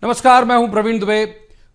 नमस्कार, मैं हूं प्रवीण दुबे।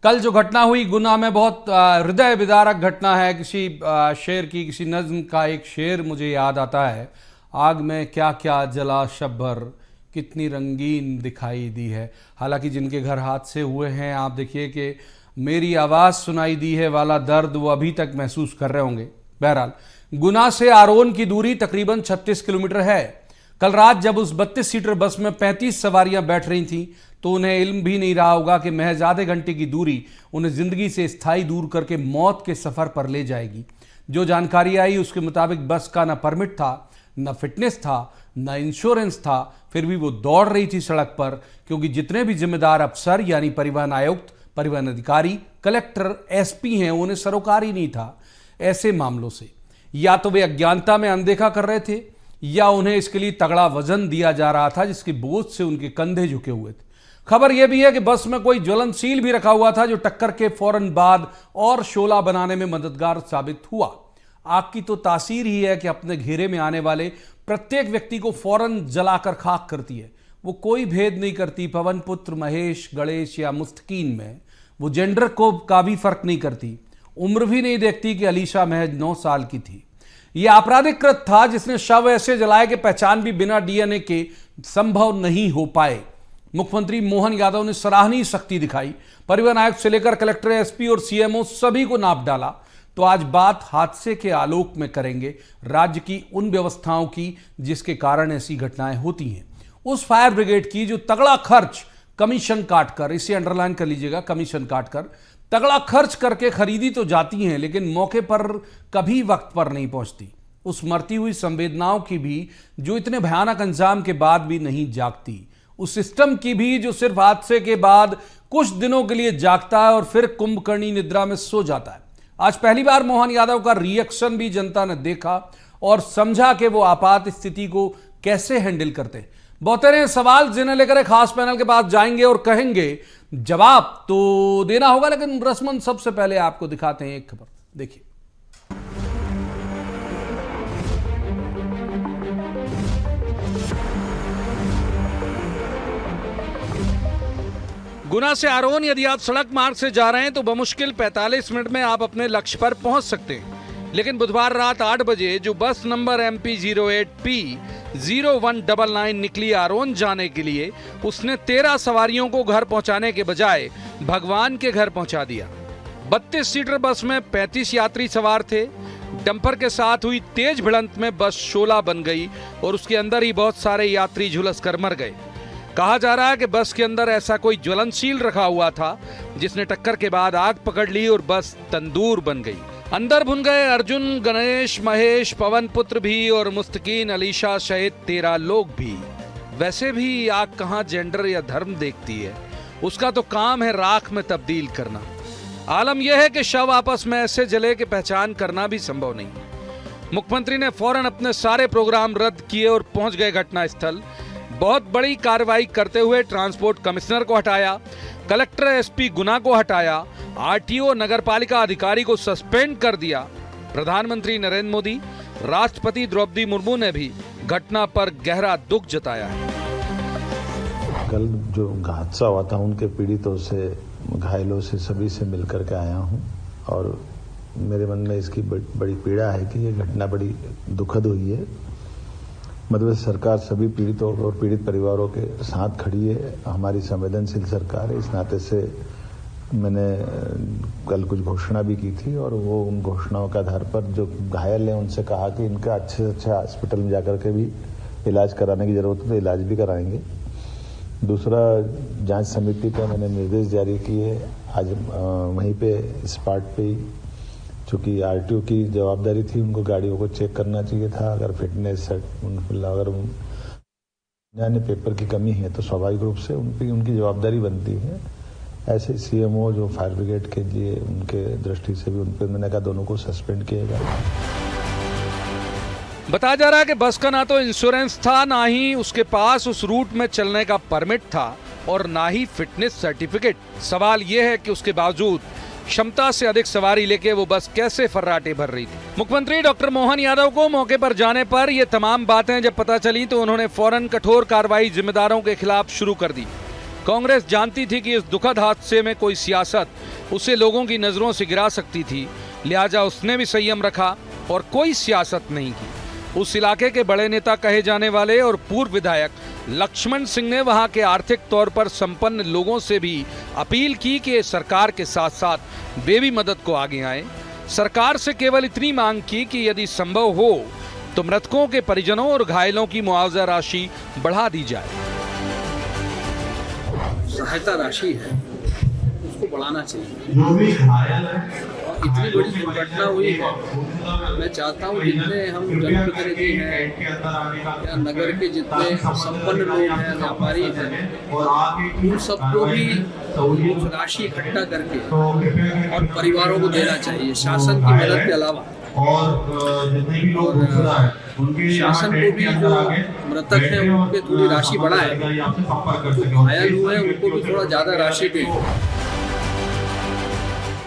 कल जो घटना हुई गुना में, बहुत हृदय विदारक घटना है। किसी शेर की, किसी नज्म का एक शेर मुझे याद आता है। आग में क्या क्या जला शब भर, कितनी रंगीन दिखाई दी है। हालांकि जिनके घर हादसे हुए हैं, आप देखिए कि मेरी आवाज़ सुनाई दी है वाला दर्द वो अभी तक महसूस कर रहे होंगे। बहरहाल, गुना से आरोन की दूरी तकरीबन 36 किलोमीटर है। कल रात जब उस 32 सीटर बस में 35 सवारियां बैठ रही थीं, तो उन्हें इल्म भी नहीं रहा होगा कि महज आधे घंटे की दूरी उन्हें जिंदगी से स्थायी दूर करके मौत के सफर पर ले जाएगी। जो जानकारी आई उसके मुताबिक बस का न परमिट था, न फिटनेस था, न इंश्योरेंस था, फिर भी वो दौड़ रही थी सड़क पर, क्योंकि जितने भी जिम्मेदार अफसर यानी परिवहन आयुक्त, परिवहन अधिकारी, कलेक्टर, एसपी हैं, उन्हें सरोकार ही नहीं था। ऐसे मामलों से या तो वे अज्ञानता में अनदेखा कर रहे थे, या उन्हें इसके लिए तगड़ा वजन दिया जा रहा था जिसके बोझ से उनके कंधे झुके हुए थे। खबर यह भी है कि बस में कोई ज्वलनशील भी रखा हुआ था, जो टक्कर के फौरन बाद और शोला बनाने में मददगार साबित हुआ। आग की तो तासीर ही है कि अपने घेरे में आने वाले प्रत्येक व्यक्ति को फौरन जलाकर खाक करती है। वो कोई भेद नहीं करती, पवन पुत्र, महेश, गणेश या मुस्तकीन में। वो जेंडर को का भी फर्क नहीं करती, उम्र भी नहीं देखती कि अलीशा महज 9 साल की थी। यह आपराधिक कृत्य था जिसने शव ऐसे जलाए कि पहचान भी बिना डीएनए के संभव नहीं हो पाए। मुख्यमंत्री मोहन यादव ने सराहनीय शक्ति दिखाई। परिवहन आयुक्त से लेकर कलेक्टर, एसपी और सीएमओ सभी को नाप डाला। तो आज बात हादसे के आलोक में करेंगे राज्य की उन व्यवस्थाओं की जिसके कारण ऐसी घटनाएं होती हैं। उस फायर ब्रिगेड की जो तगड़ा खर्च कमीशन काटकर, इसे अंडरलाइन कर लीजिएगा, कमीशन काटकर तगड़ा खर्च करके खरीदी तो जाती हैं, लेकिन मौके पर कभी वक्त पर नहीं पहुंचती। उस मरती हुई संवेदनाओं की भी जो इतने भयानक अंजाम के बाद भी नहीं जागती। उस सिस्टम की भी जो सिर्फ हादसे के बाद कुछ दिनों के लिए जागता है और फिर कुंभकर्णी निद्रा में सो जाता है। आज पहली बार मोहन यादव का रिएक्शन भी जनता ने देखा और समझा कि वो आपात स्थिति को कैसे हैंडल करते हैं। बहुतेरे सवाल जिन्हें लेकर एक खास पैनल के पास जाएंगे और कहेंगे जवाब तो देना होगा, लेकिन रस्मन सबसे पहले आपको दिखाते हैं एक खबर। देखिए, गुना से आरोन यदि आप सड़क मार्ग से जा रहे हैं तो बमुश्किल 45 मिनट में आप अपने लक्ष्य पर पहुंच सकते हैं। लेकिन बुधवार रात 8 बजे जो बस नंबर MP08P0199 निकली आरोन जाने के लिए, उसने 13 सवारियों को घर पहुंचाने के बजाय भगवान के घर पहुंचा दिया। 32 सीटर बस में 35 यात्री सवार थे। डंपर के साथ हुई तेज भिड़ंत में बस शोला बन गई और उसके अंदर ही बहुत सारे यात्री झुलस कर मर गए। कहा जा रहा है कि बस के अंदर ऐसा कोई ज्वलनशील रखा हुआ था जिसने टक्कर के बाद आग पकड़ ली और बस तंदूर बन गई। अंदर भुन गए अर्जुन, गणेश, महेश, पवन पुत्र भी और मुस्तकीन, अलीशा सहित 13 लोग भी। वैसे भी आग कहां जेंडर या धर्म देखती है, उसका तो काम है राख में तब्दील करना। आलम यह है कि शव आपस में ऐसे जले कि पहचान करना भी संभव नहीं। मुख्यमंत्री ने फौरन अपने सारे प्रोग्राम रद्द किए और पहुंच गए घटनास्थल। बहुत बड़ी कार्रवाई करते हुए ट्रांसपोर्ट कमिश्नर को हटाया, कलेक्टर, एसपी गुना को हटाया, आरटीओ, नगरपालिका अधिकारी को सस्पेंड कर दिया। प्रधानमंत्री नरेंद्र मोदी, राष्ट्रपति द्रौपदी मुर्मू ने भी घटना पर गहरा दुख जताया है। कल जो हादसा हुआ था उनके पीड़ितों से, घायलों से, सभी से मिलकर के आया हूं और मेरे मन में इसकी बड़ी पीड़ा है कि ये घटना बड़ी दुखद हुई है। मध्य प्रदेश सरकार सभी पीड़ितों और पीड़ित परिवारों के साथ खड़ी है। हमारी संवेदनशील सरकार है, इस नाते से मैंने कल कुछ घोषणा भी की थी और वो उन घोषणाओं के आधार पर जो घायल हैं उनसे कहा कि इनका अच्छे से अच्छा हॉस्पिटल में जाकर के भी इलाज कराने की जरूरत है तो इलाज भी कराएंगे। दूसरा, जांच समिति का मैंने निर्देश जारी किए। आज वहीं पे स्पॉट पे ही, चूँकि आरटीओ की जवाबदारी थी, उनको गाड़ियों को चेक करना चाहिए था। अगर फिटनेस, अगर यानी पेपर की कमी है तो स्वाभाविक रूप से उनकी जवाबदारी बनती है। ऐसे सीएमओ जो फायर ब्रिगेड के लिए, उनके दृष्टि से भी उन पर मैंने कहा दोनों को सस्पेंड किया जाए। बताया जा रहा है कि बस का ना तो इंश्योरेंस था, ना ही उसके पास उस रूट में चलने का परमिट था और ना ही फिटनेस सर्टिफिकेट। सवाल यह है कि उसके बावजूद क्षमता से अधिक सवारी लेके वो बस कैसे फर्राटे भर रही थी। मुख्यमंत्री डॉक्टर मोहन यादव को मौके पर जाने पर ये तमाम बातें जब पता चली तो उन्होंने फौरन कठोर कार्रवाई जिम्मेदारों के खिलाफ शुरू कर दी। कांग्रेस जानती थी कि इस दुखद हादसे में कोई सियासत उसे लोगों की नजरों से गिरा सकती थी, लिहाजा उसने भी संयम रखा और कोई सियासत नहीं की। उस इलाके के बड़े नेता कहे जाने वाले और पूर्व विधायक लक्ष्मण सिंह ने वहां के आर्थिक तौर पर संपन्न लोगों से भी अपील की कि सरकार के साथ साथ वे भी मदद को आगे आए। सरकार से केवल इतनी मांग की कि यदि संभव हो तो मृतकों के परिजनों और घायलों की मुआवजा राशि बढ़ा दी जाए। सहायता राशि है उसको बढ़ाना चाहिए। जो भी घायल है और इतनी बड़ी दुर्घटना हुई है, मैं चाहता हूँ जितने हम जनप्रतिनिधि हैं या नगर के जितने संपन्न लोग हैं, व्यापारी हैं, उन सबको भी कुछ राशि इकट्ठा करके और परिवारों को देना चाहिए, शासन की मदद के अलावा। और जितने भी लोग उनके शासन को भी जो मृतक है उन पे थोड़ी राशि बढ़ाए, जो घायल हुए हैं उनको भी थोड़ा ज्यादा राशि दें।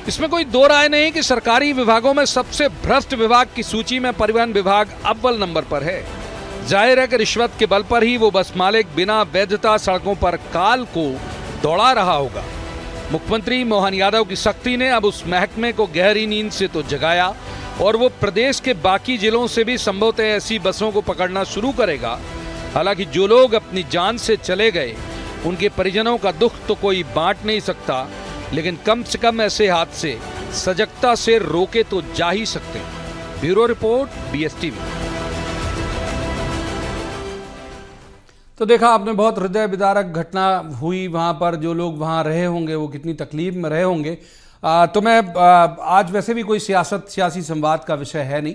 इसमें कोई दो राय नहीं कि सरकारी विभागों में सबसे भ्रष्ट विभाग की सूची में परिवहन विभाग अव्वल नंबर पर है। जाहिर है कि रिश्वत के बल पर ही वो बस मालिक बिना वैधता सड़कों पर काल को दौड़ा रहा होगा। मुख्यमंत्री मोहन यादव की सख्ती ने अब उस महकमे को गहरी नींद से तो जगाया और वो प्रदेश के बाकी जिलों से भी संभवतः ऐसी बसों को पकड़ना शुरू करेगा। हालांकि जो लोग अपनी जान से चले गए उनके परिजनों का दुख तो कोई बांट नहीं सकता, लेकिन कम से कम ऐसे हादसे सजगता से रोके तो जा ही सकते हैं। Bureau report, BSTV। तो देखा आपने, बहुत हृदय विदारक घटना हुई वहां पर। जो लोग वहां रहे होंगे वो कितनी तकलीफ में रहे होंगे। तो मैं आज वैसे भी कोई सियासी संवाद का विषय है नहीं,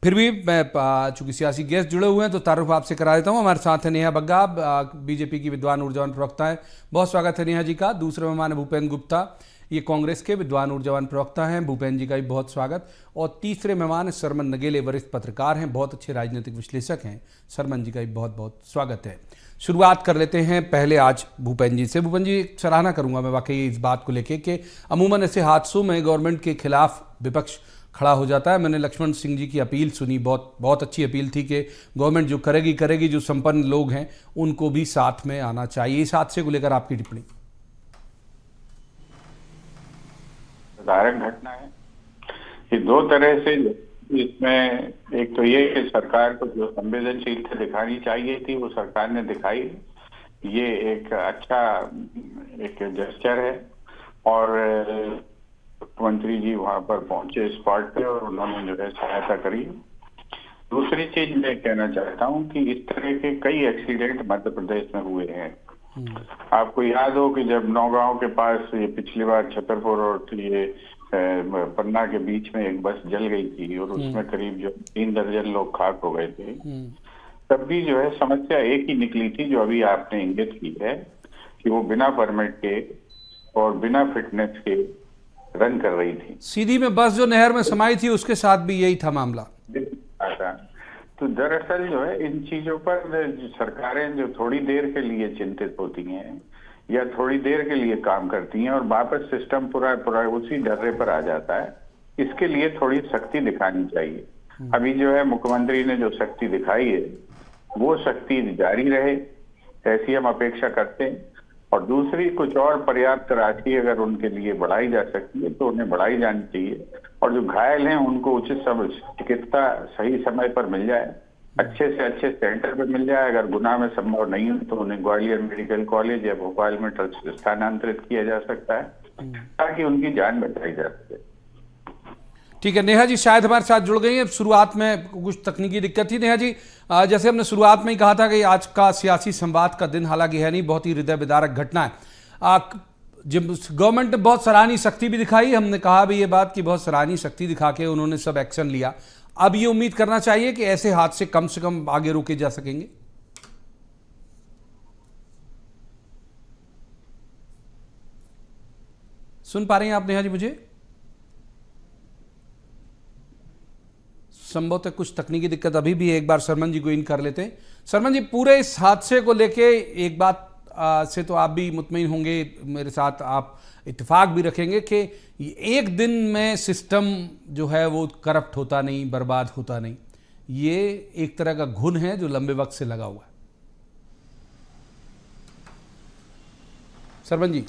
फिर भी मैं चूंकि सियासी गेस्ट जुड़े हुए हैं तो तारुफ आपसे करा देता हूं। हमारे साथ है नेहा बग्गा, बीजेपी की विद्वान ऊर्जावान प्रवक्ता है। बहुत स्वागत है नेहा जी का। दूसरे मेहमान है भूपेंद्र गुप्ता, ये कांग्रेस के विद्वान ऊर्जावान प्रवक्ता हैं। भूपेंद्र जी का भी बहुत स्वागत। और तीसरे मेहमान है सरमन नगेले, वरिष्ठ पत्रकार हैं, बहुत अच्छे राजनीतिक विश्लेषक हैं। सरमन जी का भी बहुत बहुत स्वागत है। शुरुआत कर लेते हैं पहले आज भूपेंद्र जी से। भूपेंद्र जी, सराहना करूंगा मैं वाकई इस बात को लेके कि अमूमन ऐसे हादसों में गवर्नमेंट के खिलाफ विपक्ष खड़ा हो जाता है। मैंने लक्ष्मण सिंह जी की अपील सुनी, बहुत अच्छी अपील थी कि गवर्नमेंट जो करेगी, जो संपन्न लोग हैं उनको भी साथ में आना चाहिए। इस हादसे को लेकर आपकी टिप्पणी। साधारण घटना है ये दो तरह से। इसमें एक तो ये कि सरकार को जो संवेदनशीलता दिखानी चाहिए थी वो सरकार ने दिखाई, ये एक अच्छा एक जेस्चर है। और मुख्यमंत्री जी वहां पर पहुंचे स्पॉट पे और उन्होंने जो है सहायता करी। दूसरी चीज मैं कहना चाहता हूं कि इस तरह के कई एक्सीडेंट मध्य प्रदेश में हुए हैं। आपको याद हो कि जब नौगांव के पास ये पिछली बार छतरपुर और ये पन्ना के बीच में एक बस जल गई थी और उसमें करीब जो 3 दर्जन लोग खाक हो गए थे, तब भी जो है समस्या एक ही निकली थी जो अभी आपने इंगित की है कि वो बिना परमिट के और बिना फिटनेस के रन कर रही थी। सीधी में बस जो नहर में समाई थी उसके साथ भी यही था मामला। तो दरअसल जो है इन चीजों पर सरकारें जो थोड़ी देर के लिए चिंतित होती हैं या थोड़ी देर के लिए काम करती हैं और वापस सिस्टम पूरा उसी ढर्रे पर आ जाता है, इसके लिए थोड़ी सख्ती दिखानी चाहिए। अभी जो है मुख्यमंत्री ने जो सख्ती दिखाई है वो सख्ती जारी रहे, ऐसी हम अपेक्षा करते हैं। और दूसरी कुछ और पर्याप्त राशि अगर उनके लिए बढ़ाई जा सकती है तो उन्हें बढ़ाई जानी चाहिए। और जो घायल हैं उनको उचित चिकित्सा सही समय पर मिल जाए, अच्छे से अच्छे सेंटर पर मिल जाए। अगर गुना में संभव नहीं हो तो उन्हें ग्वालियर मेडिकल कॉलेज या भोपाल में स्थानांतरित किया जा सकता है ताकि उनकी जान बचाई जा सके। ठीक है, नेहा जी शायद हमारे साथ जुड़ गई हैं। शुरुआत में कुछ तकनीकी दिक्कत थी। नेहा जी, जैसे हमने शुरुआत में ही कहा था कि आज का सियासी संवाद का दिन हालांकि है नहीं, बहुत ही हृदय विदारक घटना है। जब गवर्नमेंट ने बहुत सराहनीय सख्ती भी दिखाई, हमने कहा भी ये बात कि बहुत सराहनीय सख्ती दिखा के उन्होंने सब एक्शन लिया। अब ये उम्मीद करना चाहिए कि ऐसे हादसे कम से कम आगे रोके जा सकेंगे। सुन पा रही हैं आप नेहा जी मुझे? संभवतः कुछ तकनीकी दिक्कत अभी भी है। एक बार सरमन जी को इन कर लेते हैं। सरमन जी, पूरे इस हादसे को लेके एक बात से तो आप भी मुतमईन होंगे, मेरे साथ आप इत्तेफाक भी रखेंगे कि एक दिन में सिस्टम जो है वो करप्ट होता नहीं, बर्बाद होता नहीं। ये एक तरह का घुन है जो लंबे वक्त से लगा हुआ है। सरपंच जी।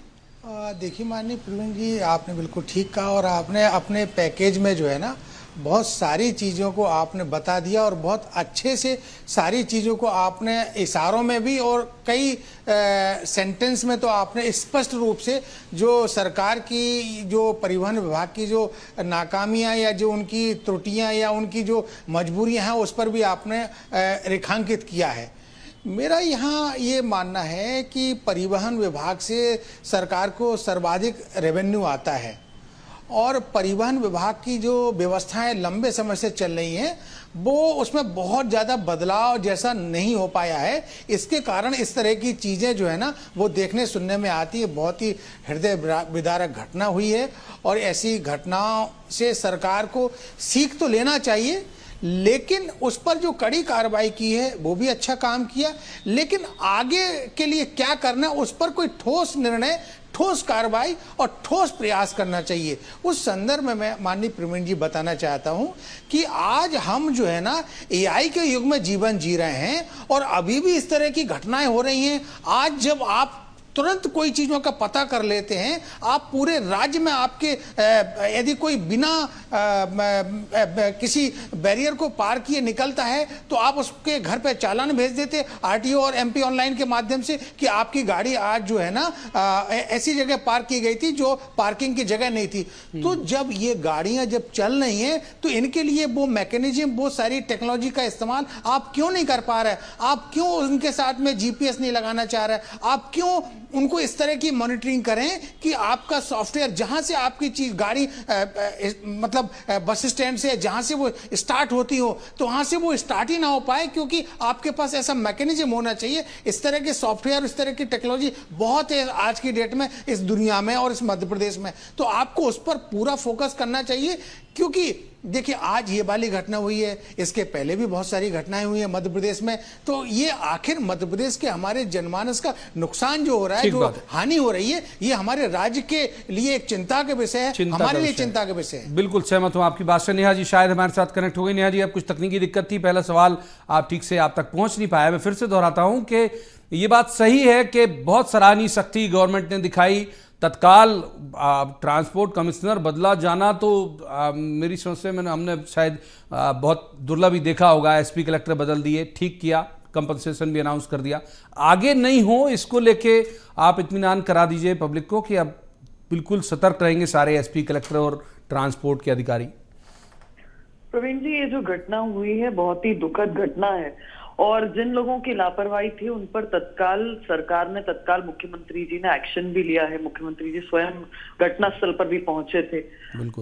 देखिए माननीय प्रवीण जी, आपने बिल्कुल ठीक कहा और आपने अपने पैकेज में जो है ना बहुत सारी चीज़ों को आपने बता दिया और बहुत अच्छे से सारी चीज़ों को आपने इशारों में भी और कई सेंटेंस में तो आपने स्पष्ट रूप से जो सरकार की जो परिवहन विभाग की जो नाकामियां या जो उनकी त्रुटियां या उनकी जो मजबूरियां हैं उस पर भी आपने रेखांकित किया है। मेरा यहाँ ये मानना है कि परिवहन विभाग से सरकार को सर्वाधिक रेवेन्यू आता है और परिवहन विभाग की जो व्यवस्थाएं लंबे समय से चल रही हैं वो उसमें बहुत ज़्यादा बदलाव जैसा नहीं हो पाया है। इसके कारण इस तरह की चीज़ें जो है ना वो देखने सुनने में आती है। बहुत ही हृदय विदारक घटना हुई है और ऐसी घटनाओं से सरकार को सीख तो लेना चाहिए, लेकिन उस पर जो कड़ी कार्रवाई की है वो भी अच्छा काम किया, लेकिन आगे के लिए क्या करना है उस पर कोई ठोस निर्णय, ठोस कार्रवाई और ठोस प्रयास करना चाहिए। उस संदर्भ में मैं माननीय प्रवीण जी बताना चाहता हूं कि आज हम जो है ना एआई के युग में जीवन जी रहे हैं और अभी भी इस तरह की घटनाएं हो रही हैं। आज जब आप तुरंत कोई चीज़ों का पता कर लेते हैं, आप पूरे राज्य में आपके यदि कोई बिना किसी बैरियर को पार किए निकलता है तो आप उसके घर पे चालान भेज देते आरटीओ और एमपी ऑनलाइन के माध्यम से कि आपकी गाड़ी आज जो है ना ऐसी जगह पार्क की गई थी जो पार्किंग की जगह नहीं थी। तो जब ये गाड़ियां जब चल रही हैं तो इनके लिए वो मैकेनिज्म, वो सारी टेक्नोलॉजी का इस्तेमाल आप क्यों नहीं कर पा रहे? आप क्यों उनके साथ में जीपीएस नहीं लगाना चाह रहे? आप क्यों उनको इस तरह की मॉनिटरिंग करें कि आपका सॉफ्टवेयर जहां से आपकी चीज गाड़ी मतलब बस स्टैंड से जहां से वो स्टार्ट होती हो तो वहां से वो स्टार्ट ही ना हो पाए, क्योंकि आपके पास ऐसा मैकेनिज्म होना चाहिए। इस तरह के सॉफ्टवेयर, इस तरह की टेक्नोलॉजी बहुत है आज की डेट में इस दुनिया में और इस मध्य प्रदेश में, तो आपको उस पर पूरा फोकस करना चाहिए। क्योंकि देखिए आज ये वाली घटना हुई है, इसके पहले भी बहुत सारी घटनाएं हुई हैं मध्य प्रदेश में, तो ये आखिर मध्य प्रदेश के हमारे जनमानस का नुकसान जो हो रहा है, जो हानि हो रही है, ये हमारे राज्य के लिए एक चिंता का विषय है, हमारे लिए चिंता का विषय है। बिल्कुल सहमत हूं आपकी बात से। नेहा जी शायद हमारे साथ कनेक्ट हो गई। नेहा जी, अब कुछ तकनीकी दिक्कत थी, पहला सवाल आप ठीक से आप तक पहुंच नहीं पाया। मैं फिर से दोहराता हूं कि ये बात सही है कि बहुत सराहनीय सख्ती गवर्नमेंट ने दिखाई, तत्काल ट्रांसपोर्ट कमिश्नर बदला जाना तो मेरी समझ से हमने शायद बहुत दुर्लभ ही देखा होगा। एसपी कलेक्टर बदल दिए, ठीक किया, कंपनसेशन भी अनाउंस कर दिया। आगे नहीं हो इसको लेके आप इत्मीनान करा दीजिए पब्लिक को कि अब बिल्कुल सतर्क रहेंगे सारे एसपी कलेक्टर और ट्रांसपोर्ट के अधिकारी। प्रवीण जी, ये जो घटना हुई है बहुत ही दुखद घटना है और जिन लोगों की लापरवाही थी उन पर तत्काल सरकार ने, तत्काल मुख्यमंत्री जी ने एक्शन भी लिया है। मुख्यमंत्री जी स्वयं घटनास्थल पर भी पहुंचे थे।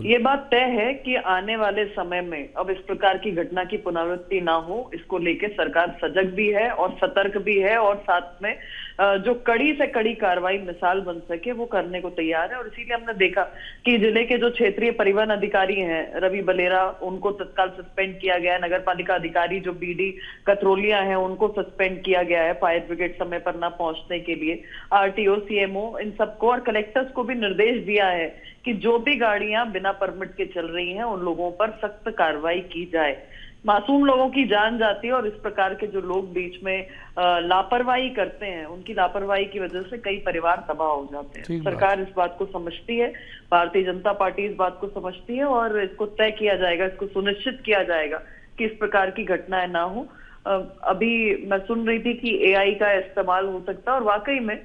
ये बात तय है कि आने वाले समय में अब इस प्रकार की घटना की पुनरावृत्ति ना हो, इसको लेकर सरकार सजग भी है और सतर्क भी है और साथ में जो कड़ी से कड़ी कार्रवाई मिसाल बन सके वो करने को तैयार है। और इसीलिए हमने देखा कि जिले के जो क्षेत्रीय परिवहन अधिकारी हैं रवि बलेरा, उनको तत्काल सस्पेंड किया गया है। नगर पालिका अधिकारी जो बीडी कतरोलिया हैं उनको सस्पेंड किया गया है फायर ब्रिगेड समय पर ना पहुंचने के लिए। आरटीओ, सीएमओ, इन सबको और कलेक्टर्स को भी निर्देश दिया है कि जो भी गाड़ियां बिना परमिट के चल रही हैं उन लोगों पर सख्त कार्रवाई की जाए। मासूम लोगों की जान जाती है और इस प्रकार के जो लोग बीच में लापरवाही करते हैं, उनकी लापरवाही की वजह से कई परिवार तबाह हो जाते हैं। सरकार इस बात को समझती है, भारतीय जनता पार्टी इस बात को समझती है और इसको तय किया जाएगा, इसको सुनिश्चित किया जाएगा कि इस प्रकार की घटनाएं ना हो। अभी मैं सुन रही थी कि एआई का इस्तेमाल हो सकता है और वाकई में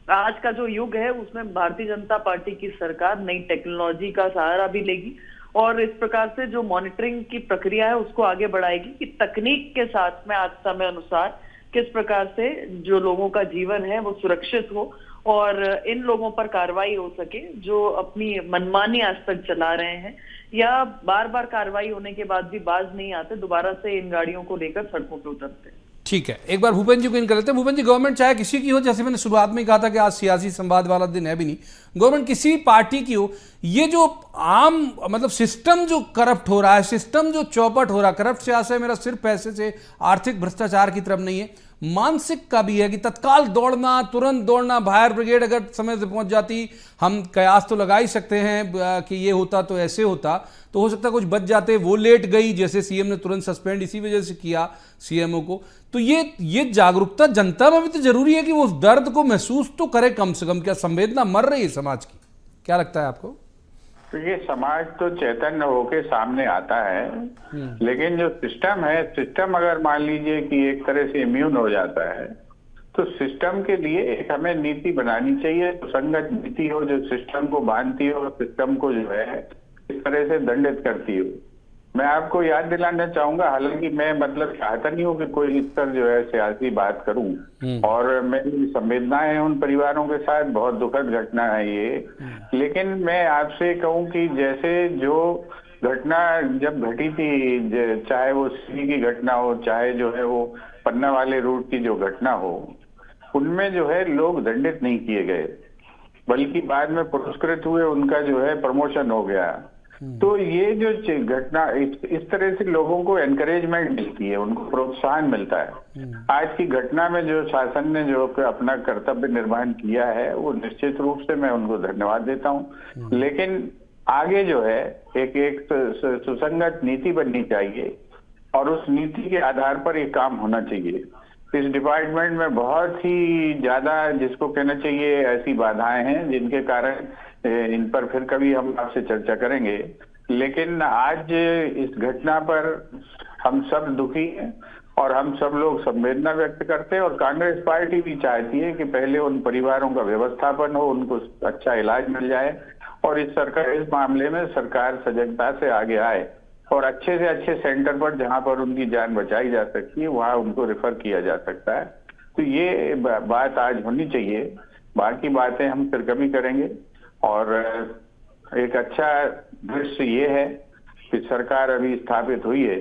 आज का जो युग है उसमें भारतीय जनता पार्टी की सरकार नई टेक्नोलॉजी का सहारा भी लेगी और इस प्रकार से जो मॉनिटरिंग की प्रक्रिया है उसको आगे बढ़ाएगी कि तकनीक के साथ में आज समय अनुसार किस प्रकार से जो लोगों का जीवन है वो सुरक्षित हो और इन लोगों पर कार्रवाई हो सके जो अपनी मनमानी आज तक चला रहे हैं या बार बार कार्रवाई होने के बाद भी बाज नहीं आते, दोबारा से इन गाड़ियों को लेकर सड़कों पर उतरते हैं। ठीक है, एक बार भूपेंद्र जी को इनकर लेते हैं। भूपेंद्र जी, गवर्नमेंट चाहे किसी की हो, जैसे मैंने शुरुआत में कहा था कि आज सियासी संवाद वाला दिन है भी नहीं, गवर्नमेंट किसी पार्टी की हो, ये जो आम मतलब सिस्टम जो करप्ट हो रहा है, सिस्टम जो चौपट हो रहा है, करप्ट से आशय मेरा सिर्फ पैसे से आर्थिक भ्रष्टाचार की तरफ नहीं है, मानसिक का भी है कि तत्काल दौड़ना, तुरंत दौड़ना, फायर ब्रिगेड अगर समय से पहुंच जाती, हम कयास तो लगा ही सकते हैं कि ये होता तो ऐसे होता, तो हो सकता कुछ बच जाते, वो लेट गई, जैसे सीएम ने तुरंत सस्पेंड इसी वजह से किया सीएमओ को। तो ये जागरूकता जनता में भी तो जरूरी है कि वो उस दर्द को महसूस तो करे कम से कम। क्या संवेदना मर रही है समाज की? क्या लगता है आपको? तो ये समाज तो चैतन्य होके सामने आता है, लेकिन जो सिस्टम है, सिस्टम अगर मान लीजिए कि एक तरह से इम्यून हो जाता है, तो सिस्टम के लिए एक हमें नीति बनानी चाहिए, सुसंगत नीति हो जो सिस्टम को बांधती हो, सिस्टम को जो है इस तरह से दंडित करती हो। मैं आपको याद दिलाना चाहूंगा, हालांकि मैं मतलब चाहता नहीं हूँ कि कोई इस पर जो है सियासी बात करूं, और मेरी संवेदनाएं उन परिवारों के साथ, बहुत दुखद घटना है ये, लेकिन मैं आपसे कहूं कि जैसे जो घटना जब घटी थी, चाहे वो सिटी की घटना हो, चाहे जो है वो पन्ना वाले रूट की जो घटना हो, उनमें जो है लोग दंडित नहीं किए गए, बल्कि बाद में पुरस्कृत हुए, उनका जो है प्रमोशन हो गया। तो ये जो घटना, इस तरह से लोगों को एनकरेजमेंट मिलती है, उनको प्रोत्साहन मिलता है। आज की घटना में जो शासन ने जो अपना कर्तव्य निर्वहन किया है, वो निश्चित रूप से मैं उनको धन्यवाद देता हूँ, लेकिन आगे जो है एक सुसंगत नीति बननी चाहिए, और उस नीति के आधार पर ये काम होना चाहिए। इस डिपार्टमेंट में बहुत ही ज्यादा, जिसको कहना चाहिए, ऐसी बाधाएं हैं जिनके कारण इन पर फिर कभी हम आपसे चर्चा करेंगे, लेकिन आज इस घटना पर हम सब दुखी हैं और हम सब लोग संवेदना व्यक्त करते हैं, और कांग्रेस पार्टी भी चाहती है कि पहले उन परिवारों का व्यवस्थापन हो, उनको अच्छा इलाज मिल जाए, और इस मामले में सरकार सजगता से आगे आए और अच्छे से अच्छे सेंटर पर, जहां पर उनकी जान बचाई जा सकती है, वहां उनको रेफर किया जा सकता है। तो ये बात आज होनी चाहिए। बाकी बातें हम फिर कभी करेंगे, और एक अच्छा दृश्य ये है कि सरकार अभी स्थापित हुई है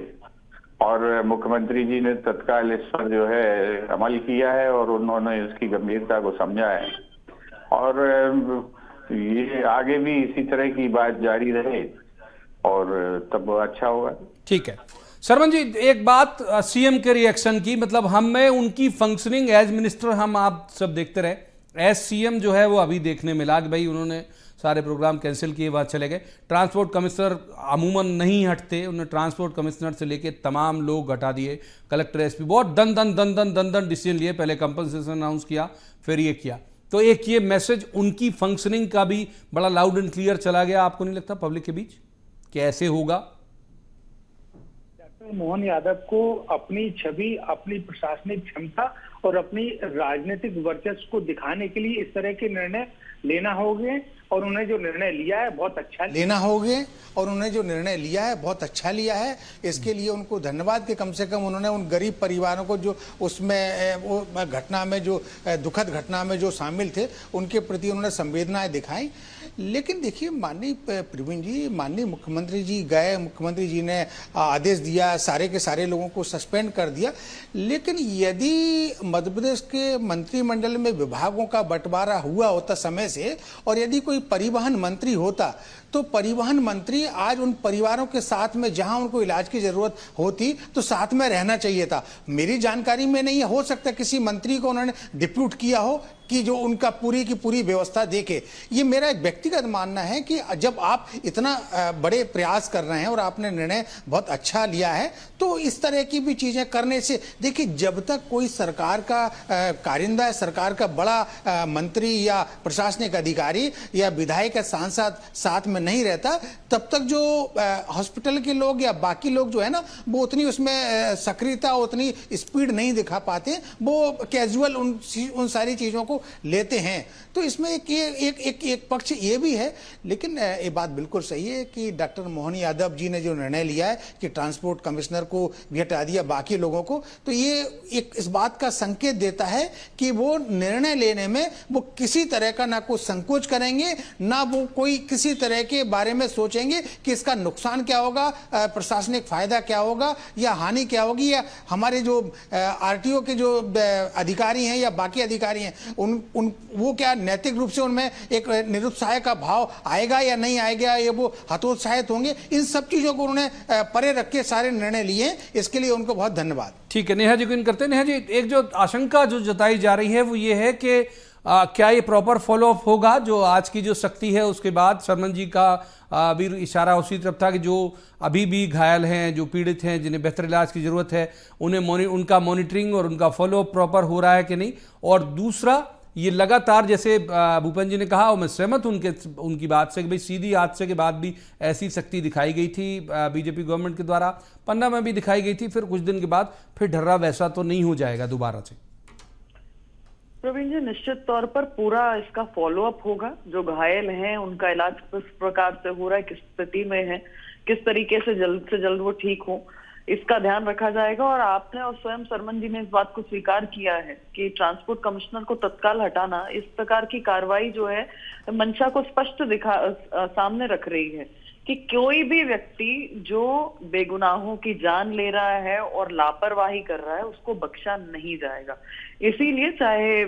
और मुख्यमंत्री जी ने तत्काल इस पर जो है अमल किया है, और उन्होंने इसकी गंभीरता को समझा है, और ये आगे भी इसी तरह की बात जारी रहे और तब अच्छा होगा। ठीक है शरवण जी, एक बात सीएम के रिएक्शन की, मतलब हमें उनकी फंक्शनिंग एज मिनिस्टर हम आप सब देखते रहे, एज सीएम जो है वो अभी देखने मिला कि भाई उन्होंने सारे प्रोग्राम कैंसिल किए, बाद चले गए। ट्रांसपोर्ट कमिश्नर अमूमन नहीं हटते, उन्होंने ट्रांसपोर्ट कमिश्नर से लेके तमाम लोग हटा दिए, कलेक्टर एसपी बहुत दन डिसीजन लिए, पहले कंपनसेशन अनाउंस किया, फिर ये किया। तो एक ये मैसेज उनकी फंक्शनिंग का भी बड़ा लाउड एंड क्लियर चला गया, आपको नहीं लगता पब्लिक के बीच कि ऐसे होगा? डॉक्टर मोहन यादव को अपनी छवि, अपनी प्रशासनिक क्षमता और अपनी राजनीतिक वर्चस्व को दिखाने के लिए इस तरह के निर्णय लेना होंगे, और उन्हें जो निर्णय लिया है बहुत अच्छा लेना होगे, और उन्हें जो निर्णय लिया है बहुत अच्छा लिया है। इसके लिए उनको धन्यवाद कि कम से कम उन्होंने उन गरीब परिवारों को जो उसमें वो घटना में, जो दुखद घटना में जो शामिल थे, उनके प्रति उन्होंने संवेदनाएं दिखाई। लेकिन देखिए माननीय प्रवीण जी, माननीय मुख्यमंत्री जी गए, मुख्यमंत्री जी ने आदेश दिया, सारे के सारे लोगों को सस्पेंड कर दिया, लेकिन यदि मध्य प्रदेश के मंत्रिमंडल में विभागों का बंटवारा हुआ होता समय से, और यदि कोई परिवहन मंत्री होता, तो परिवहन मंत्री आज उन परिवारों के साथ में, जहां उनको इलाज की जरूरत होती, तो साथ में रहना चाहिए था। मेरी जानकारी में नहीं हो सकता किसी मंत्री को उन्होंने डिप्यूट किया हो कि जो उनका पूरी की पूरी व्यवस्था देखे। ये मेरा एक व्यक्तिगत मानना है कि जब आप इतना बड़े प्रयास कर रहे हैं और आपने निर्णय बहुत अच्छा लिया है, तो इस तरह की भी चीजें करने से, देखिए जब तक कोई सरकार का कारिंदा, सरकार का बड़ा मंत्री या प्रशासनिक अधिकारी या विधायक या सांसद साथ में नहीं रहता, तब तक जो हॉस्पिटल के लोग या बाकी लोग जो है ना, वो उतनी उसमें सक्रियता, उतनी स्पीड नहीं दिखा पाते, वो कैजुअल उन सारी चीजों को लेते हैं। तो इसमें एक पक्ष ये भी है, लेकिन ये बात बिल्कुल सही है कि डॉक्टर मोहन यादव जी ने जो निर्णय लिया है कि ट्रांसपोर्ट कमिश्नर को भी हटा दिया, बाकी लोगों को, तो ये एक इस बात का संकेत देता है कि वो निर्णय लेने में वो किसी तरह का ना कोई संकोच करेंगे, ना वो कोई किसी तरह के बारे में सोचेंगे कि इसका नुकसान क्या होगा, प्रशासनिक फायदा क्या होगा या हानि क्या होगी, या हमारे जो आरटीओ के जो अधिकारी हैं या बाकी अधिकारी हैं उन वो क्या नैतिक रूप से उनमें एक निरुत्साह का भाव आएगा या नहीं आएगा, या वो हतोत्साहित होंगे। इन सब चीजों को उन्होंने परे रख के सारे निर्णय लिए हैं, इसके लिए उनको बहुत धन्यवाद। ठीक है, नेहा जी को इन करते हैं। नेहा जी, एक जो आशंका जो जताई जा रही है वो ये है कि क्या ये प्रॉपर फॉलोअप होगा? जो आज की जो सख्ती है उसके बाद शर्मन जी का भी इशारा उसी तरफ था कि जो अभी भी घायल हैं, जो पीड़ित हैं, जिन्हें बेहतर इलाज की ज़रूरत है, उन्हें उनका मॉनिटरिंग और उनका फॉलोअप प्रॉपर हो रहा है कि नहीं। और दूसरा, ये लगातार जैसे भूपेंद्र जी ने कहा और मैं सहमत हूं उनकी बात से कि भाई सीधी हादसे के बाद भी ऐसी सख्ती दिखाई गई थी बीजेपी गवर्नमेंट के द्वारा, पन्ना में भी दिखाई गई थी, फिर कुछ दिन के बाद फिर ढर्रा वैसा तो नहीं हो जाएगा दोबारा से। प्रवीण जी, निश्चित तौर पर पूरा इसका फॉलोअप होगा। जो घायल हैं उनका इलाज किस प्रकार से हो रहा है, किस स्थिति में है, किस तरीके से जल्द वो ठीक हो, इसका ध्यान रखा जाएगा। और आपने और स्वयं शर्मन जी ने इस बात को स्वीकार किया है कि ट्रांसपोर्ट कमिश्नर को तत्काल हटाना, इस प्रकार की कार्रवाई जो है मंशा को स्पष्ट सामने रख रही है कि कोई भी व्यक्ति जो बेगुनाहों की जान ले रहा है और लापरवाही कर रहा है उसको बख्शा नहीं जाएगा। इसीलिए चाहे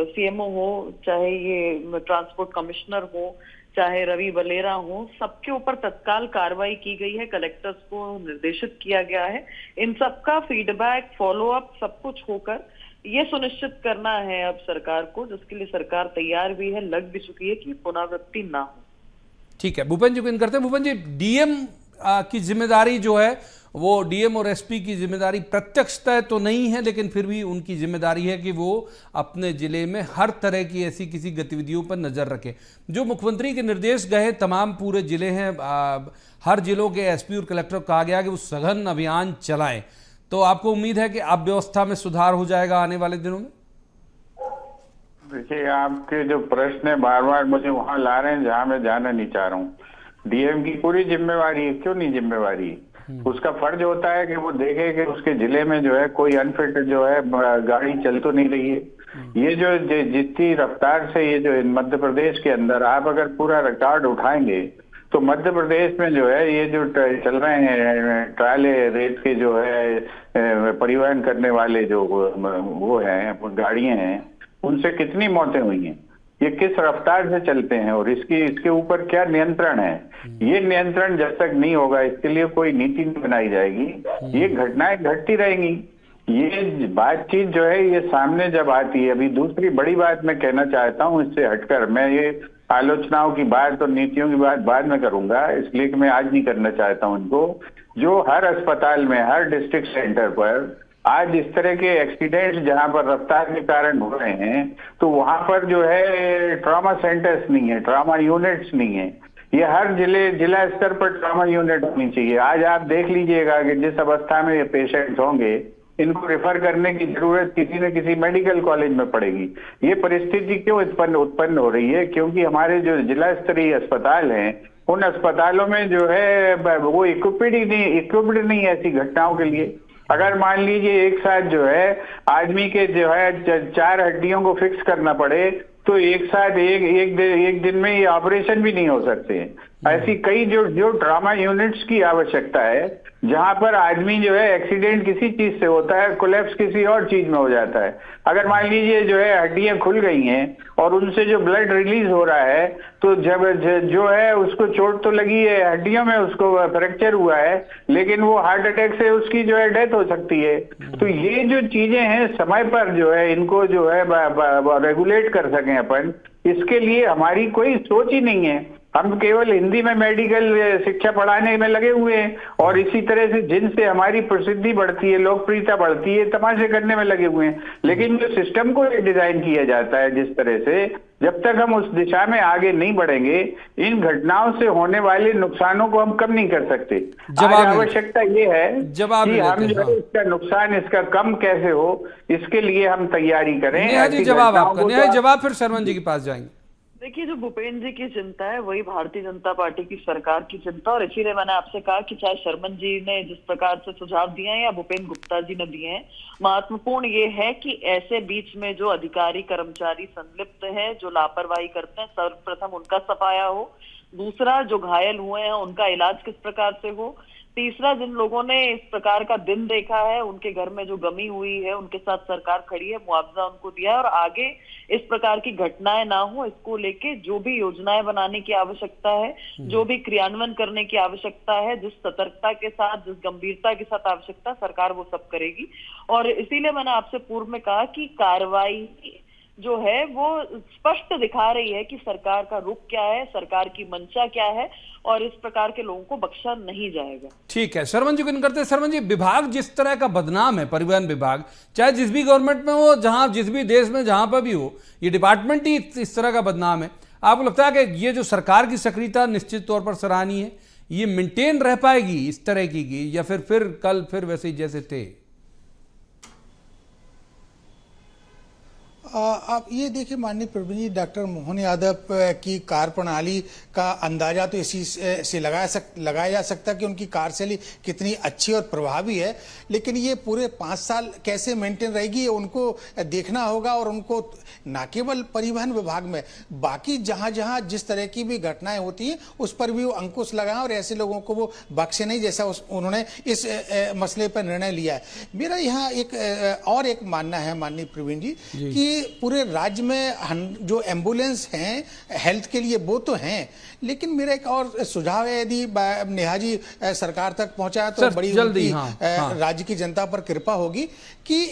सीएमओ हो, चाहे ये ट्रांसपोर्ट कमिश्नर हो, चाहे रवि बलेरा हो, सबके ऊपर तत्काल कार्रवाई की गई है। कलेक्टर्स को निर्देशित किया गया है। इन सबका फीडबैक, फॉलोअप सब कुछ होकर ये सुनिश्चित करना है अब सरकार को, जिसके लिए सरकार तैयार भी है, लग भी चुकी है कि पुनरावृत्ति ना हो। ठीक है, भूपेंद्र जी को इन करते हैं। भूपेंद्र जी, डीएम की जिम्मेदारी जो है वो डीएम और एसपी की जिम्मेदारी प्रत्यक्षतः तो नहीं है, लेकिन फिर भी उनकी जिम्मेदारी है कि वो अपने जिले में हर तरह की ऐसी किसी गतिविधियों पर नजर रखें। जो मुख्यमंत्री के निर्देश गए, तमाम पूरे जिले हैं, हर जिलों के एसपी और कलेक्टर को कहा गया कि वो सघन अभियान चलाएं, तो आपको उम्मीद है कि अब व्यवस्था में सुधार हो जाएगा आने वाले दिनों में? देखिए, आपके जो प्रश्न है बार बार मुझे वहां ला रहे हैं जहां मैं जाना नहीं चाह रहा हूँ। डीएम की पूरी जिम्मेवारी है, क्यों नहीं जिम्मेवारी? उसका फर्ज होता है कि वो देखे कि उसके जिले में जो है कोई अनफिट जो है गाड़ी चल तो नहीं रही है। ये जो जितनी रफ्तार से ये जो मध्य प्रदेश के अंदर आप अगर पूरा रिकॉर्ड उठाएंगे तो मध्य प्रदेश में जो है ये जो चल रहे हैं ट्राले रेत के जो है परिवहन करने वाले जो वो हैं गाड़ियां हैं, उनसे कितनी मौतें हुई हैं, ये किस रफ्तार से चलते हैं और इसके ऊपर क्या नियंत्रण है। ये नियंत्रण जब तक नहीं होगा, इसके लिए कोई नीति नहीं बनाई जाएगी, ये घटनाएं घटती रहेंगी। ये बातचीत जो है ये सामने जब आती है। अभी दूसरी बड़ी बात मैं कहना चाहता हूँ इससे हटकर, मैं ये आलोचनाओं की बात और नीतियों की बात बाद में करूंगा, इसलिए कि मैं आज नहीं करना चाहता हूँ इनको। जो हर अस्पताल में, हर डिस्ट्रिक्ट सेंटर पर आज इस तरह के एक्सीडेंट्स जहां पर रफ्तार के कारण हो रहे हैं, तो वहां पर जो है ट्रॉमा सेंटर्स नहीं है, ट्रॉमा यूनिट्स नहीं है। ये हर जिला स्तर पर ट्रॉमा यूनिट होनी चाहिए। आज आप देख लीजिएगा कि जिस अवस्था में ये पेशेंट्स होंगे, इनको रेफर करने की जरूरत किसी न किसी मेडिकल कॉलेज में पड़ेगी। ये परिस्थिति क्यों उत्पन्न हो रही है? क्योंकि हमारे जो जिला स्तरीय अस्पताल हैं, उन अस्पतालों में जो है वो इक्विप्ड नहीं है ऐसी घटनाओं के लिए। अगर मान लीजिए एक साथ जो है आदमी के जो है 4 हड्डियों को फिक्स करना पड़े, तो एक साथ एक दिन में ये ऑपरेशन भी नहीं हो सकते। ऐसी कई जो ट्रॉमा यूनिट्स की आवश्यकता है, जहां पर आदमी जो है एक्सीडेंट किसी चीज से होता है, कोलैप्स किसी और चीज में हो जाता है। अगर मान लीजिए जो है हड्डियां खुल गई हैं और उनसे जो ब्लड रिलीज हो रहा है, तो जब जो है उसको चोट तो लगी है हड्डियों में, उसको फ्रैक्चर हुआ है, लेकिन वो हार्ट अटैक से उसकी जो है डेथ हो सकती है। तो ये जो चीजें हैं समय पर जो है इनको जो है रेगुलेट कर सकें अपन, इसके लिए हमारी कोई सोच ही नहीं है। हम केवल हिंदी में मेडिकल शिक्षा पढ़ाने में लगे हुए हैं और इसी तरह से जिनसे हमारी प्रसिद्धि बढ़ती है, लोकप्रियता बढ़ती है, तमाशे करने में लगे हुए हैं। लेकिन जो सिस्टम को डिजाइन किया जाता है जिस तरह से, जब तक हम उस दिशा में आगे नहीं बढ़ेंगे, इन घटनाओं से होने वाले नुकसानों को हम कम नहीं कर सकते। आवश्यकता ये है कि हम जो है इसका नुकसान इसका कम कैसे हो, इसके लिए हम तैयारी करें। नेहा जी, जवाब आपका। नेहा जी, जवाब फिर शर्मन जी के पास जाएंगे। देखिए, जो भूपेंद्र जी की चिंता है वही भारतीय जनता पार्टी की सरकार की चिंता, और इसीलिए मैंने आपसे कहा कि चाहे शर्मन जी ने जिस प्रकार से सुझाव दिए हैं या भूपेंद्र गुप्ता जी ने दिए हैं, महत्वपूर्ण ये है कि ऐसे बीच में जो अधिकारी कर्मचारी संलिप्त है, जो लापरवाही करते हैं, सर्वप्रथम उनका सफाया हो। दूसरा, जो घायल हुए हैं उनका इलाज किस प्रकार से हो। तीसरा, जिन लोगों ने इस प्रकार का दिन देखा है, उनके घर में जो गमी हुई है, उनके साथ सरकार खड़ी है, मुआवजा उनको दिया है, और आगे इस प्रकार की घटनाएं ना हो, इसको लेके जो भी योजनाएं बनाने की आवश्यकता है, जो भी क्रियान्वयन करने की आवश्यकता है, जिस सतर्कता के साथ, जिस गंभीरता के साथ आवश्यकता, सरकार वो सब करेगी। और इसीलिए मैंने आपसे पूर्व में कहा कि कार्रवाई जो है वो स्पष्ट दिखा रही है कि सरकार का रुख क्या है, सरकार की मंशा क्या है, और इस प्रकार के लोगों को बख्शा नहीं जाएगा। ठीक है, शर्मन जी को करते। शर्मन जी, विभाग जिस तरह का बदनाम है, परिवहन विभाग, चाहे जिस भी गवर्नमेंट में हो, जहां जिस भी देश में जहां पर भी हो, ये डिपार्टमेंट ही इस तरह का बदनाम है। आपको लगता है कि ये जो सरकार की सक्रियता निश्चित तौर पर सराहनीय है, ये मेंटेन रह पाएगी इस तरह की, या फिर कल फिर वैसे ही जैसे थे? आप ये देखिए माननीय प्रवीण जी, डॉक्टर मोहन यादव की कार्यप्रणाली का अंदाजा तो इसी से लगाया जा सकता है कि उनकी कार्यशैली कितनी अच्छी और प्रभावी है, लेकिन ये पूरे 5 साल कैसे मेंटेन रहेगी उनको देखना होगा। और उनको न केवल परिवहन विभाग में, बाकी जहां जहां जिस तरह की भी घटनाएं होती हैं उस पर भी वो अंकुश लगाएं और ऐसे लोगों को वो बख्शे नहीं, जैसा उन्होंने इस मसले पर निर्णय लिया है। मेरा यहाँ एक मानना है माननीय प्रवीण जी कि पूरे राज्य में जो एम्बुलेंस हैं हेल्थ के लिए वो तो हैं, लेकिन मेरा एक और सुझाव है, यदि नेहा जी सरकार तक पहुंचा तो बड़ी जल्दी राज्य की जनता पर कृपा होगी कि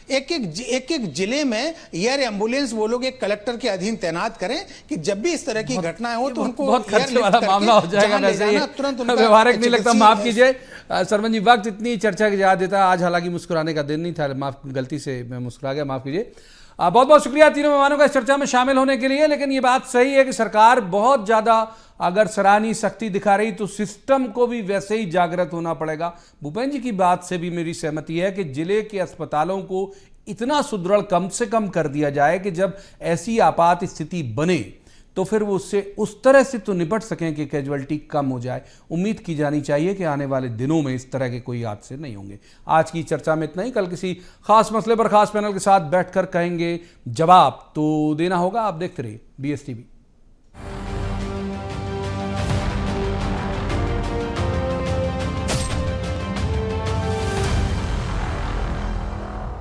एक जिले में एयर एम्बुलेंस वो लोग एक कलेक्टर के अधीन तैनात करें कि जब भी इस तरह की घटनाएं हो तो उनको बहुत खर्चे वाला मामला हो जाएगा, वैसे तुरंत व्यवहारिक नहीं लगता। माफ कीजिए शर्मन जी, वक्त इतनी चर्चा की याद देता है, आज हालांकि मुस्कुराने का दिन नहीं था, गलती से मैं मुस्कुरा गया, माफ कीजिए। बहुत बहुत शुक्रिया तीनों मेहमानों का इस चर्चा में शामिल होने के लिए। लेकिन ये बात सही है कि सरकार बहुत ज़्यादा अगर सराहनीय सख्ती दिखा रही तो सिस्टम को भी वैसे ही जागृत होना पड़ेगा। भूपेंद्र जी की बात से भी मेरी सहमति है कि जिले के अस्पतालों को इतना सुदृढ़ कम से कम कर दिया जाए कि जब ऐसी आपात स्थिति बने तो फिर वो उससे उस तरह से तो निपट सकें कि कैजुअलिटी कम हो जाए। उम्मीद की जानी चाहिए कि आने वाले दिनों में इस तरह के कोई हादसे नहीं होंगे। आज की चर्चा में इतना ही। कल किसी खास मसले पर खास पैनल के साथ बैठकर कहेंगे जवाब तो देना होगा। आप देखते रहिए BSTV।